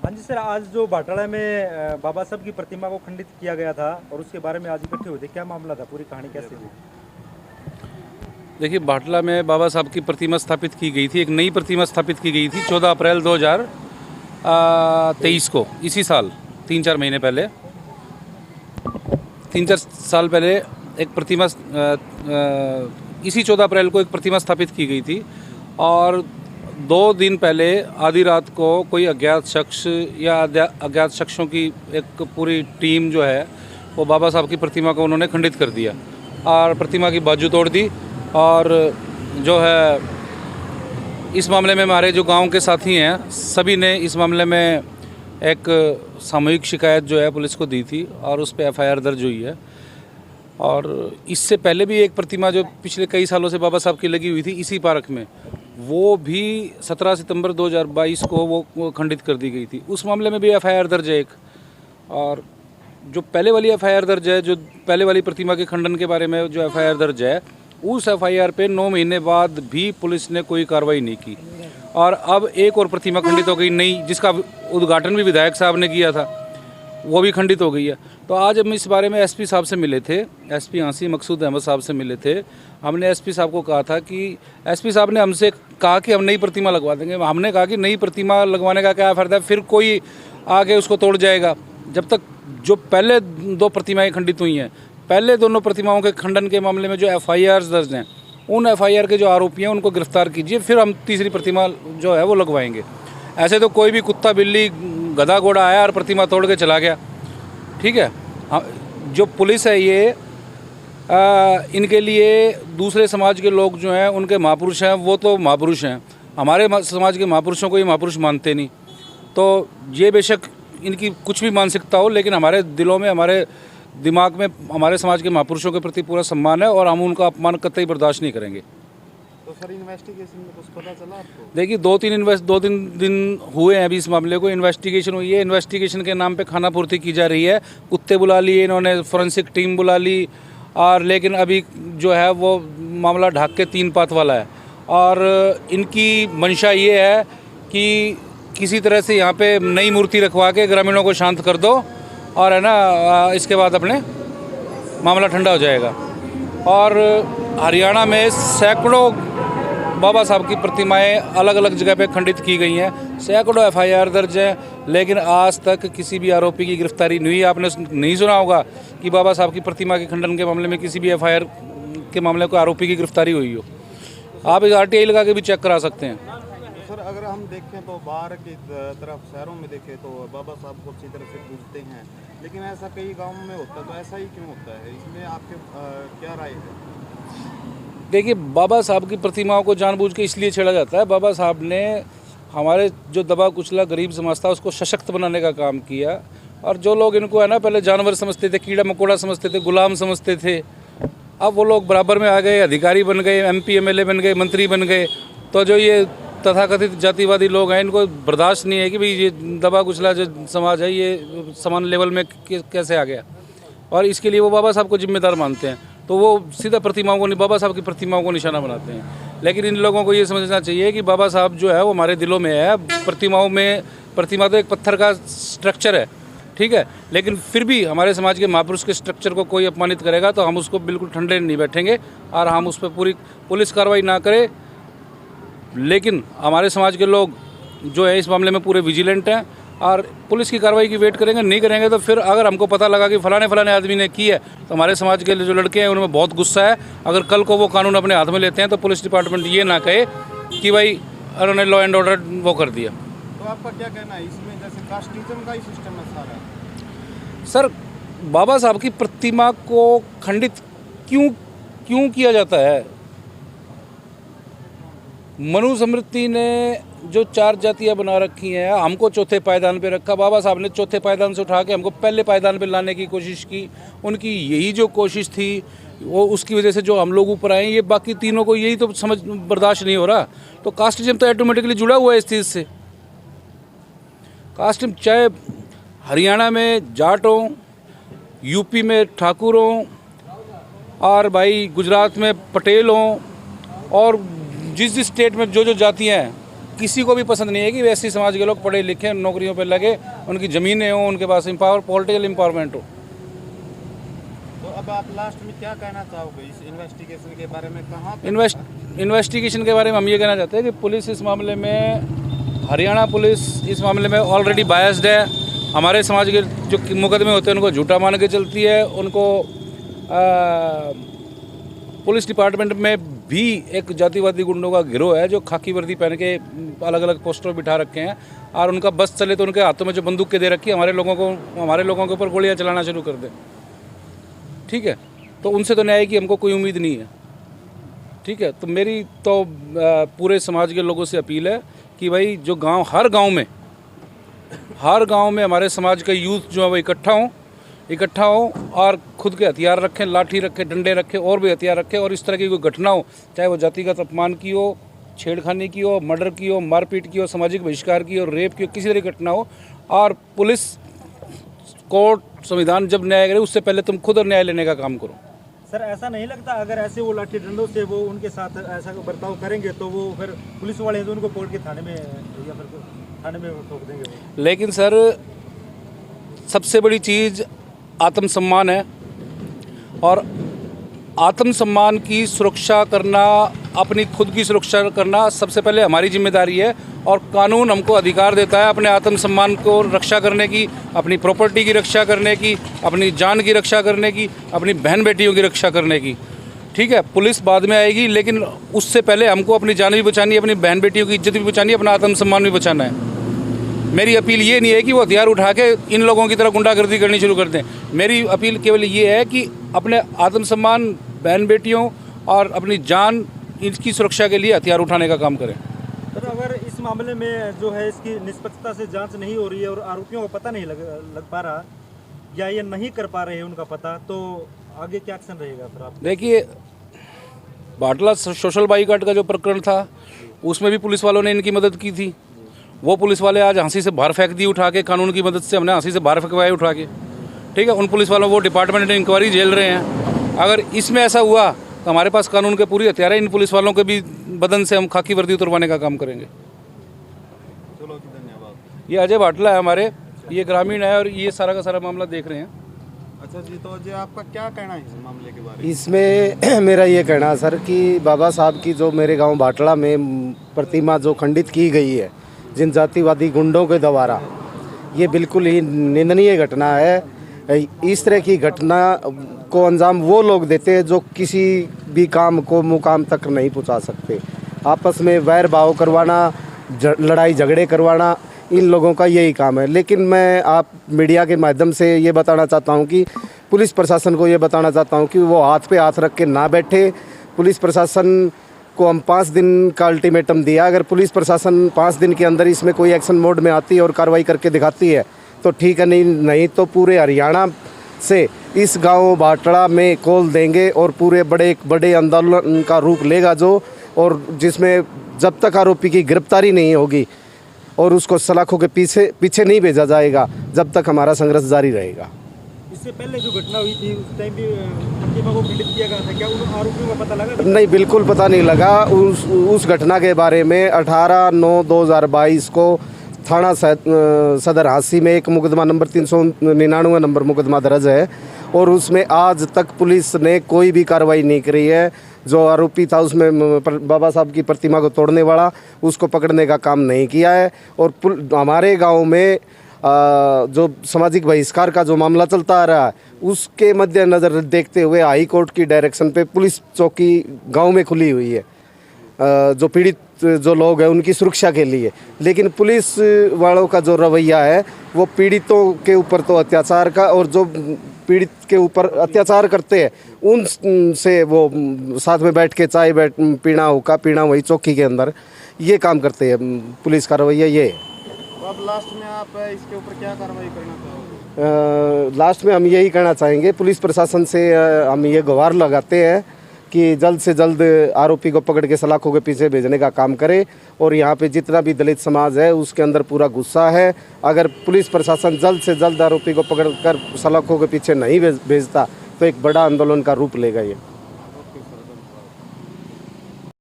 हाँ जी सर, आज जो भाटाला में बाबा साहब की प्रतिमा को खंडित किया गया था और उसके बारे में आज इकट्ठे हुए थे, क्या मामला था, पूरी कहानी कैसे हुई? देखिए, भाटला में बाबा साहब की प्रतिमा स्थापित की गई थी। एक नई प्रतिमा स्थापित की गई थी 14 अप्रैल 2023 को, इसी साल 3-4 महीने पहले, 3-4 साल पहले एक प्रतिमा इसी 14 अप्रैल को एक प्रतिमा स्थापित की गई थी। और 2 दिन पहले आधी रात को कोई अज्ञात शख्स या अज्ञात शख्सों की एक पूरी टीम जो है वो बाबा साहब की प्रतिमा को उन्होंने खंडित कर दिया और प्रतिमा की बाजू तोड़ दी। और जो है इस मामले में हमारे जो गांव के साथी हैं सभी ने इस मामले में एक सामूहिक शिकायत जो है पुलिस को दी थी और उस पर एफआईआर दर्ज हुई है। और इससे पहले भी एक प्रतिमा जो पिछले कई सालों से बाबा साहब की लगी हुई थी इसी पार्क में, वो भी 17 सितंबर 2022 को वो खंडित कर दी गई थी। उस मामले में भी एफआईआर दर्ज है एक। और जो पहले वाली एफआईआर दर्ज है, जो पहले वाली प्रतिमा के खंडन के बारे में जो एफआईआर दर्ज है, उस एफआईआर पे 9 महीने बाद भी पुलिस ने कोई कार्रवाई नहीं की। और अब एक और प्रतिमा खंडित हो गई नई, जिसका उद्घाटन भी विधायक साहब ने किया था, वो भी खंडित हो गई है। तो आज हम इस बारे में एसपी साहब से मिले थे, एसपी आंसी मकसूद अहमद साहब से मिले थे। हमने एसपी साहब को कहा था कि एसपी साहब ने हमसे कहा कि हम नई प्रतिमा लगवा देंगे। हमने कहा कि नई प्रतिमा लगवाने का क्या फ़ायदा है, फिर कोई आगे उसको तोड़ जाएगा। जब तक जो पहले 2 प्रतिमाएँ खंडित हुई हैं, पहले दोनों प्रतिमाओं के खंडन के मामले में जो एफआईआर दर्ज हैं, उन एफआईआर के जो आरोपी हैं उनको गिरफ्तार कीजिए, फिर हम तीसरी प्रतिमा जो है वो लगवाएंगे। ऐसे तो कोई भी कुत्ता बिल्ली गधा घोड़ा आया और प्रतिमा तोड़ के चला गया, ठीक है। जो पुलिस है ये इनके लिए दूसरे समाज के लोग जो हैं उनके महापुरुष हैं, वो तो महापुरुष हैं। हमारे समाज के महापुरुषों को ये महापुरुष मानते नहीं। तो ये बेशक इनकी कुछ भी मानसिकता हो, लेकिन हमारे दिलों में, हमारे दिमाग में हमारे समाज के महापुरुषों के प्रति पूरा सम्मान है और हम उनका अपमान कतई बर्दाश्त नहीं करेंगे। तो सर, इन्वेस्टिगेशन में कुछ पता चला आपको? देखिए, 2-3 दिन हुए हैं अभी इस मामले को, इन्वेस्टिगेशन हुई है। इन्वेस्टिगेशन के नाम पे खाना पूर्ति की जा रही है। कुत्ते बुला लिए इन्होंने, फोरेंसिक टीम बुला ली, और लेकिन अभी जो है वो मामला ढाक के 3 पात वाला है। और इनकी मंशा ये है कि किसी तरह से यहाँ पे नई मूर्ति रखवा के ग्रामीणों को शांत कर दो, और है ना, इसके बाद अपने मामला ठंडा हो जाएगा। और हरियाणा में सैकड़ों बाबा साहब की प्रतिमाएं अलग अलग जगह पे खंडित की गई हैं, सैकड़ों एफआईआर दर्ज हैं, लेकिन आज तक किसी भी आरोपी की गिरफ्तारी नहीं हुई। आपने नहीं सुना होगा कि बाबा साहब की प्रतिमा के खंडन के मामले में किसी भी एफआईआर के मामले को आरोपी की गिरफ्तारी हुई हो। आप इस आरटीआई लगा के भी चेक करा सकते हैं। सर, अगर हम देखें तो बाहर की तरफ शहरों में देखें तो बाबा साहब को अच्छी तरह से पूजते हैं, लेकिन ऐसा कई गाँव में होता है, तो ऐसा ही क्यों होता है? इसमें आपके क्या राय है? देखिए, बाबा साहब की प्रतिमाओं को जानबूझ के इसलिए छेड़ा जाता है। बाबा साहब ने हमारे जो दबा कुचला गरीब समाज था उसको सशक्त बनाने का काम किया। और जो लोग इनको है ना पहले जानवर समझते थे, कीड़ा मकोड़ा समझते थे, गुलाम समझते थे, अब वो लोग बराबर में आ गए, अधिकारी बन गए, एमपी एमएलए बन गए, मंत्री बन गए। तो जो ये तथाकथित जातिवादी लोग हैं, इनको बर्दाश्त नहीं है कि भाई ये दबा कुचला जो समाज है ये समान लेवल में कैसे आ गया, और इसके लिए वो बाबा साहब को जिम्मेदार मानते हैं। तो वो सीधा प्रतिमाओं को, बाबा साहब की प्रतिमाओं को निशाना बनाते हैं। लेकिन इन लोगों को ये समझना चाहिए कि बाबा साहब जो है वो हमारे दिलों में है। प्रतिमा तो एक पत्थर का स्ट्रक्चर है, ठीक है, लेकिन फिर भी हमारे समाज के महापुरुष के स्ट्रक्चर को कोई अपमानित करेगा तो हम उसको बिल्कुल ठंडे नहीं बैठेंगे और हम उस पर पूरी पुलिस कार्रवाई ना करे। लेकिन हमारे समाज के लोग जो है इस मामले में पूरे विजिलेंट हैं और पुलिस की कार्रवाई की वेट करेंगे। नहीं करेंगे तो फिर अगर हमको पता लगा कि फलाने आदमी ने की है, तो हमारे समाज के जो लड़के हैं उनमें बहुत गुस्सा है। अगर कल को वो कानून अपने हाथ में लेते हैं तो पुलिस डिपार्टमेंट ये ना कहे कि भाई उन्होंने लॉ एंड ऑर्डर वो कर दिया। तो आपका क्या कहना है इसमें? जैसे कास्टिज्म का ही सिस्टम है सारा। सर, बाबा साहब की प्रतिमा को खंडित क्यों किया जाता है? मनुस्मृति ने जो 4 जातियाँ बना रखी हैं, हमको चौथे पायदान पे रखा। बाबा साहब ने चौथे पायदान से उठा के हमको पहले पायदान पे लाने की कोशिश की। उनकी यही जो कोशिश थी वो, उसकी वजह से जो हम लोग ऊपर आए, ये बाकी तीनों को यही तो समझ बर्दाश्त नहीं हो रहा। तो कास्टिज्म तो ऑटोमेटिकली जुड़ा हुआ है इस चीज़ से। कास्टिज्म चाहे हरियाणा में जाट हों, यूपी में ठाकुर हों, और भाई गुजरात में पटेल हों, और जिस स्टेट में जो जातियाँ हैं किसी को भी पसंद नहीं है कि वैसी समाज के लोग पढ़े लिखे नौकरियों पर लगे, उनकी ज़मीनें हों, उनके पास पॉलिटिकल एम्पावरमेंट हो। तो अब आप लास्ट में क्या कहना चाहोगे इस इन्वेस्टिगेशन के बारे में? कहाँ पे इन्वेस्टिगेशन के बारे में हम ये कहना चाहते हैं कि पुलिस इस मामले में, हरियाणा पुलिस इस मामले में ऑलरेडी बायस्ड है। हमारे समाज के जो मुकदमे होते हैं उनको झूठा मान के चलती है। उनको पुलिस डिपार्टमेंट में भी एक जातिवादी गुंडों का गिरोह है जो खाकी वर्दी पहन के अलग अलग पोस्टर बिठा रखे हैं, और उनका बस चले तो उनके हाथों में जो बंदूक के दे रखी है, हमारे लोगों के ऊपर गोलियां चलाना शुरू कर दें। ठीक है, तो उनसे तो न्याय की हमको कोई उम्मीद नहीं है। ठीक है, तो मेरी तो पूरे समाज के लोगों से अपील है कि भाई जो गांव, हर गांव में हमारे समाज का यूथ जो है वो इकट्ठा हो और खुद के हथियार रखें, लाठी रखें, डंडे रखें और भी हथियार रखें, और इस तरह की कोई घटना हो, चाहे वो जातिगत अपमान की हो, छेड़खानी की हो, मर्डर की हो, मारपीट की हो, सामाजिक बहिष्कार की हो, रेप की हो, किसी तरह की घटना हो, और पुलिस, कोर्ट, संविधान जब न्याय करे उससे पहले तुम खुद न्याय लेने का काम करो। सर, ऐसा नहीं लगता अगर ऐसे वो लाठी डंडों से वो उनके साथ ऐसा बर्ताव करेंगे तो वो फिर पुलिस वाले तो उनको कोर्ट के थाने में या फिर थाने में ठोक देंगे वो? लेकिन सर, सबसे बड़ी चीज़ आत्मसम्मान है, और आत्मसम्मान की सुरक्षा करना, अपनी खुद की सुरक्षा करना सबसे पहले हमारी जिम्मेदारी है। और कानून हमको अधिकार देता है अपने आत्मसम्मान को रक्षा करने की, अपनी प्रॉपर्टी की रक्षा करने की, अपनी जान की रक्षा करने की, अपनी बहन बेटियों की रक्षा करने की। ठीक है, पुलिस बाद में आएगी, लेकिन उससे पहले हमको अपनी जान भी बचानी है, अपनी बहन बेटियों की इज्जत भी बचानी है, अपना आत्मसम्मान भी बचाना है। मेरी अपील ये नहीं है कि वो हथियार उठा के इन लोगों की तरह गुंडागर्दी करनी शुरू कर दें। मेरी अपील केवल ये है कि अपने आत्मसम्मान, बहन बेटियों और अपनी जान, इसकी सुरक्षा के लिए हथियार उठाने का काम करें। तो अगर इस मामले में जो है इसकी निष्पक्षता से जांच नहीं हो रही है और आरोपियों को पता नहीं लग पा रहा, या ये नहीं कर पा रहे हैं उनका पता, तो आगे क्या एक्शन रहेगा फिर आप? देखिए, बाटला सोशल बाइकआउट का जो प्रकरण था उसमें भी पुलिस वालों ने इनकी मदद की थी। वो पुलिस वाले आज हंसी से बाहर फेंक दी उठा के, कानून की मदद से हमने हंसी से बाहर फेंकवाए उठा के। ठीक है, उन पुलिस वालों वो डिपार्टमेंट इंक्वायरी झेल रहे हैं। अगर इसमें ऐसा हुआ तो हमारे पास कानून के पूरी हथियार है, इन पुलिस वालों के भी बदन से हम खाकी वर्दी उतरवाने का काम करेंगे। चलो, धन्यवाद। ये अजय बाटला है हमारे, ये ग्रामीण है और ये सारा का सारा मामला देख रहे हैं। अच्छा जी, तो अजय आपका क्या कहना है इस मामले के बारे में? इसमें मेरा ये कहना है सर कि बाबा साहब की जो मेरे गांव बाटला में प्रतिमा जो खंडित की गई है जिन जातिवादी गुंडों के द्वारा, ये बिल्कुल ही निंदनीय घटना है। इस तरह की घटना को अंजाम वो लोग देते हैं जो किसी भी काम को मुकाम तक नहीं पहुंचा सकते। आपस में वैर भाव करवाना, लड़ाई झगड़े करवाना, इन लोगों का यही काम है। लेकिन मैं आप मीडिया के माध्यम से ये बताना चाहता हूँ कि पुलिस प्रशासन को ये बताना चाहता हूँ कि वो हाथ पे हाथ रख के ना बैठे। पुलिस प्रशासन को हम 5 दिन का अल्टीमेटम दिया। अगर पुलिस प्रशासन 5 दिन के अंदर इसमें कोई एक्शन मोड में आती है और कार्रवाई करके दिखाती है तो ठीक है, नहीं तो पूरे हरियाणा से इस गांव बाटला में कॉल देंगे और पूरे बड़े आंदोलन का रूप लेगा जो, और जिसमें जब तक आरोपी की गिरफ्तारी नहीं होगी और उसको सलाखों के पीछे नहीं भेजा जाएगा, जब तक हमारा संघर्ष जारी रहेगा। इससे पहले जो घटना हुई थी उस टाइम भी प्रतिमा को खंडित किया गया था, क्या उन आरोपियों का पता लगा? नहीं, बिल्कुल पता नहीं लगा। उस घटना के बारे में 18/9/2022 को थाना सदर हांसी में एक मुकदमा नंबर 399 नंबर मुकदमा दर्ज है, और उसमें आज तक पुलिस ने कोई भी कार्रवाई नहीं करी है। जो आरोपी था उसमें बाबा साहब की प्रतिमा को तोड़ने वाला, उसको पकड़ने का काम नहीं किया है। और हमारे गांव में जो सामाजिक बहिष्कार का जो मामला चलता आ रहा है उसके मद्देनज़र देखते हुए हाई कोर्ट की डायरेक्शन पे पुलिस चौकी गांव में खुली हुई है जो पीड़ित जो लोग हैं उनकी सुरक्षा के लिए। लेकिन पुलिस वालों का जो रवैया है वो पीड़ितों के ऊपर तो अत्याचार का, और जो पीड़ित के ऊपर अत्याचार करते हैं उनसे वो साथ में बैठ के चाय पीना, हुक्का पीना वही चौकी के अंदर, ये काम करते हैं। पुलिस का रवैया ये है। तो अब लास्ट में आप इसके ऊपर क्या कार्रवाई करना चाहोगे? लास्ट में हम यही कहना चाहेंगे, पुलिस प्रशासन से हम ये गुहार लगाते हैं कि जल्द से जल्द आरोपी को पकड़ के सलाखों के पीछे भेजने का काम करे। और यहाँ पे जितना भी दलित समाज है उसके अंदर पूरा गुस्सा है। अगर पुलिस प्रशासन जल्द से जल्द आरोपी को पकड़कर सलाखों के पीछे नहीं भेजता तो एक बड़ा आंदोलन का रूप लेगा ये।